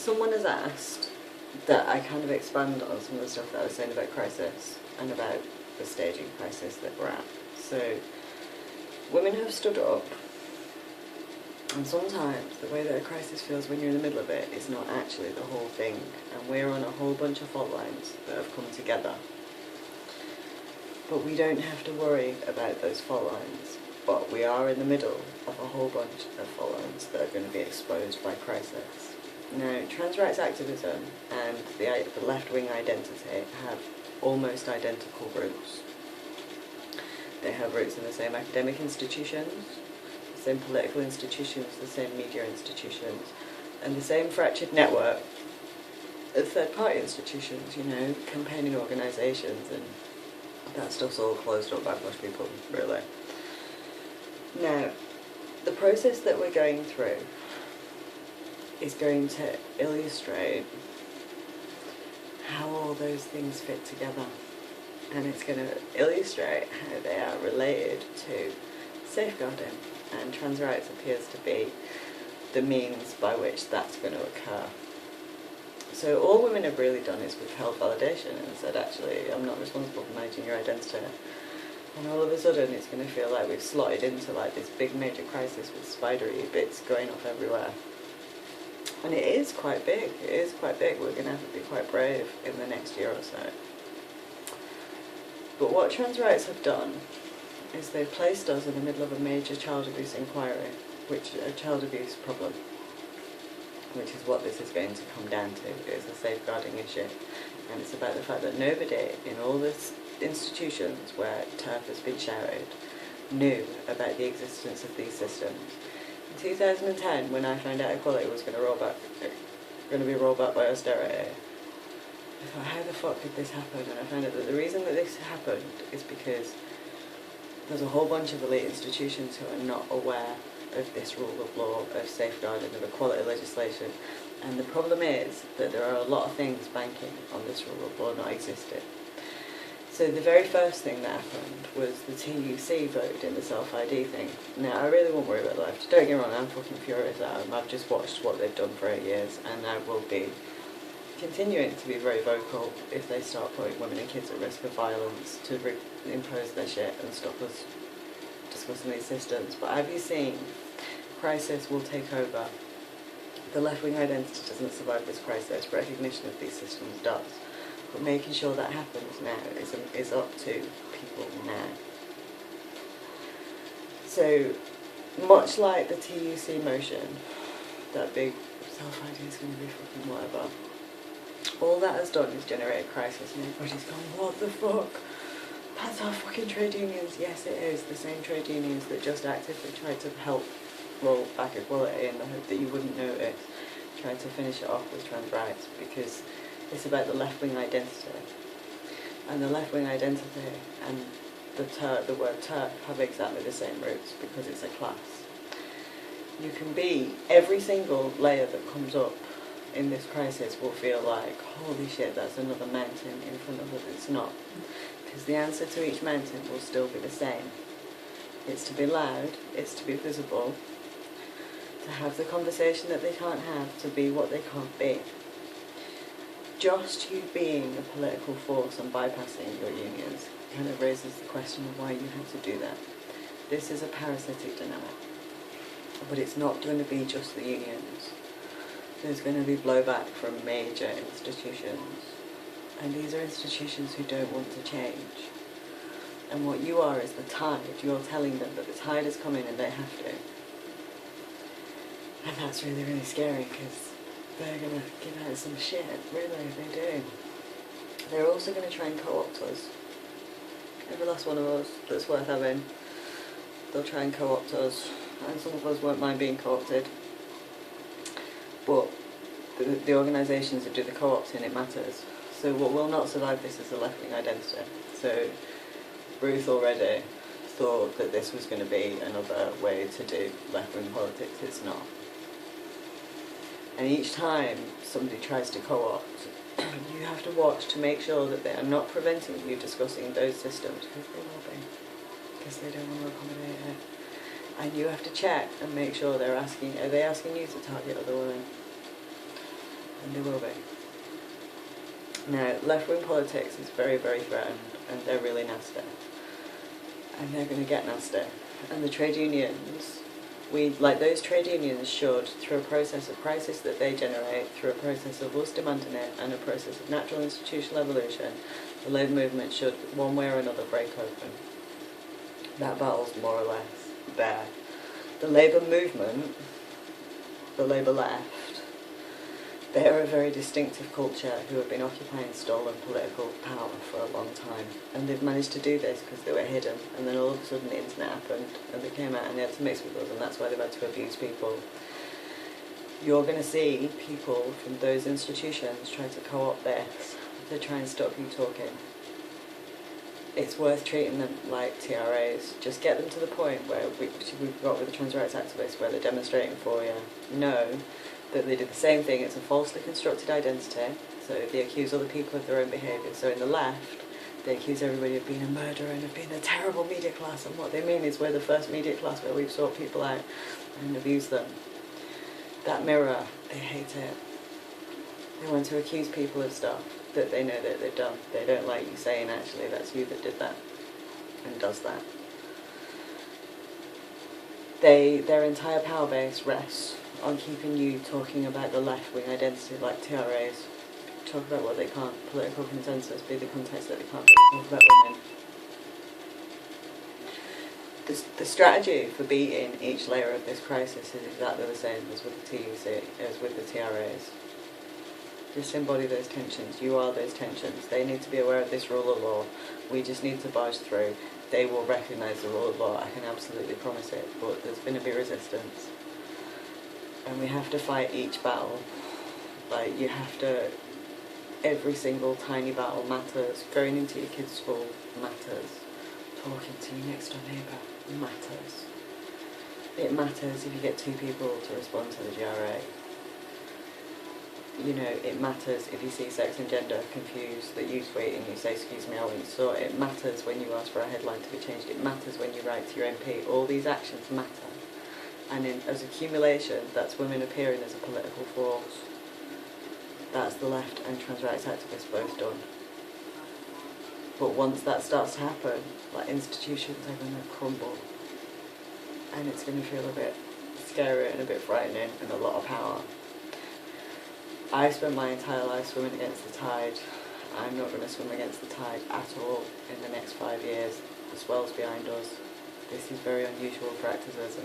someone has asked that I kind of expand on some of the stuff that I was saying about crisis and about the staging crisis that we're at. So, women have stood up, and sometimes the way that a crisis feels when you're in the middle of it is not actually the whole thing, and we're on a whole bunch of fault lines that have come together. But we don't have to worry about those fault lines, but we are in the middle of a whole bunch of fault lines that are going to be exposed by crisis. Now, trans rights activism and the left-wing identity have almost identical roots. They have roots in the same academic institutions, the same political institutions, the same media institutions, and the same fractured network of third-party institutions, you know, campaigning organisations, and that stuff's all closed up by most people, really. Now, the process that we're going through is going to illustrate how all those things fit together, and it's going to illustrate how they are related to safeguarding, and trans rights appears to be the means by which that's going to occur. So all women have really done is withheld validation and said, actually, I'm not responsible for managing your identity. And all of a sudden it's going to feel like we've slotted into like this big major crisis with spidery bits going off everywhere. And it is quite big, We're going to have to be quite brave in the next year or so. But what trans rights have done is they've placed us in the middle of a major child abuse inquiry, a child abuse problem, which is what this is going to come down to. It's a safeguarding issue. And it's about the fact that nobody in all the institutions where TERF has been shouted knew about the existence of these systems. In 2010, when I found out equality was going to be rolled back by austerity, I thought, how the fuck did this happen? And I found out that the reason that this happened is because there's a whole bunch of elite institutions who are not aware of this rule of law, of safeguarding, of equality legislation. And the problem is that there are a lot of things banking on this rule of law not existing. So the very first thing that happened was the TUC voted in the self-ID thing. Now, I really won't worry about the left. Don't get me wrong, I'm fucking furious at them. I've just watched what they've done for 8 years, and I will be continuing to be very vocal if they start putting women and kids at risk of violence to impose their shit and stop us discussing these systems. But have you seen, crisis will take over. The left-wing identity doesn't survive this crisis. Recognition of these systems does. But making sure that happens now is up to people now. So, much like the TUC motion, that big self-ID is going to be fucking whatever, all that has done is generate a crisis, and everybody's gone, what the fuck? That's our fucking trade unions. Yes, it is. The same trade unions that just actively tried to help roll back equality in the hope that you wouldn't notice, tried to finish it off with trans rights, because it's about the left-wing identity. And the left-wing identity and the word TERF have exactly the same roots, because it's a class. You can be, every single layer that comes up in this crisis will feel like, holy shit, that's another mountain in front of us. It's not. Because the answer to each mountain will still be the same. It's to be loud, it's to be visible, to have the conversation that they can't have, to be what they can't be. Just you being a political force and bypassing your unions kind of raises the question of why you have to do that. This is a parasitic dynamic. But it's not going to be just the unions. There's going to be blowback from major institutions. And these are institutions who don't want to change. And what you are is the tide. You're telling them that the tide is coming and they have to. And that's really, really scary, because they're going to give out some shit. Really, they do. They're also going to try and co-opt us. Every last one of us that's worth having, they'll try and co-opt us. And some of us won't mind being co-opted. But the organisations that do the co-opting, it matters. So what will not survive this is the left-wing identity. So Ruth already thought that this was going to be another way to do left-wing politics. It's not. And each time somebody tries to co-opt, you have to watch to make sure that they are not preventing you discussing those systems, because they will be, because they don't want to accommodate it. And you have to check and make sure are they asking you to target other women? and they will be. Now, left-wing politics is very, very threatened, and they're really nasty. And they're going to get nasty. And the trade unions, those trade unions should, through a process of crisis that they generate, through a process of us demanding it, and a process of natural institutional evolution, the labour movement should, one way or another, break open. That battle's more or less there. The labour movement, the labour left, they are a very distinctive culture who have been occupying stolen political power for a long time, and they've managed to do this because they were hidden, and then all of a sudden the internet happened and they came out and they had to mix with us, and that's why they've had to abuse people. You're going to see people from those institutions try to co-opt this to try and stop you talking. It's worth treating them like TRAs. Just get them to the point where we've got with the trans rights activists, where they're demonstrating for you. Know that they did the same thing. It's a falsely constructed identity. So they accuse other people of their own behaviour. So in the left, they accuse everybody of being a murderer and of being a terrible media class. And what they mean is we're the first media class where we've sought people out and abused them. That mirror, they hate it. They want to accuse people of stuff that they know that they've done. They don't like you saying, actually, that's you that did that and does that. Their entire power base rests on keeping you talking about the left-wing identity like TRAs. Talk about what they can't. Political consensus be the context that they can't talk about women. The strategy for beating each layer of this crisis is exactly the same as with the TUC, as with the TRAs. Just embody those tensions. You are those tensions. They need to be aware of this rule of law. We just need to barge through. They will recognise the rule of law, I can absolutely promise it, but there's going to be resistance. And we have to fight each battle. Like, you have to, every single tiny battle matters. Going into your kid's school matters. Talking to your next door neighbour matters. It matters if you get 2 people to respond to the GRA. You know, it matters if you see sex and gender confused, that you tweet and you say, excuse me, I want you to sort. It matters when you ask for a headline to be changed. It matters when you write to your MP. All these actions matter. And as accumulation, that's women appearing as a political force. That's the left and trans rights activists both done. But once that starts to happen, like, institutions are going to crumble. And it's going to feel a bit scary and a bit frightening and a lot of power. I've spent my entire life swimming against the tide. I'm not going to swim against the tide at all in the next 5 years. The swell's behind us. This is very unusual for activism.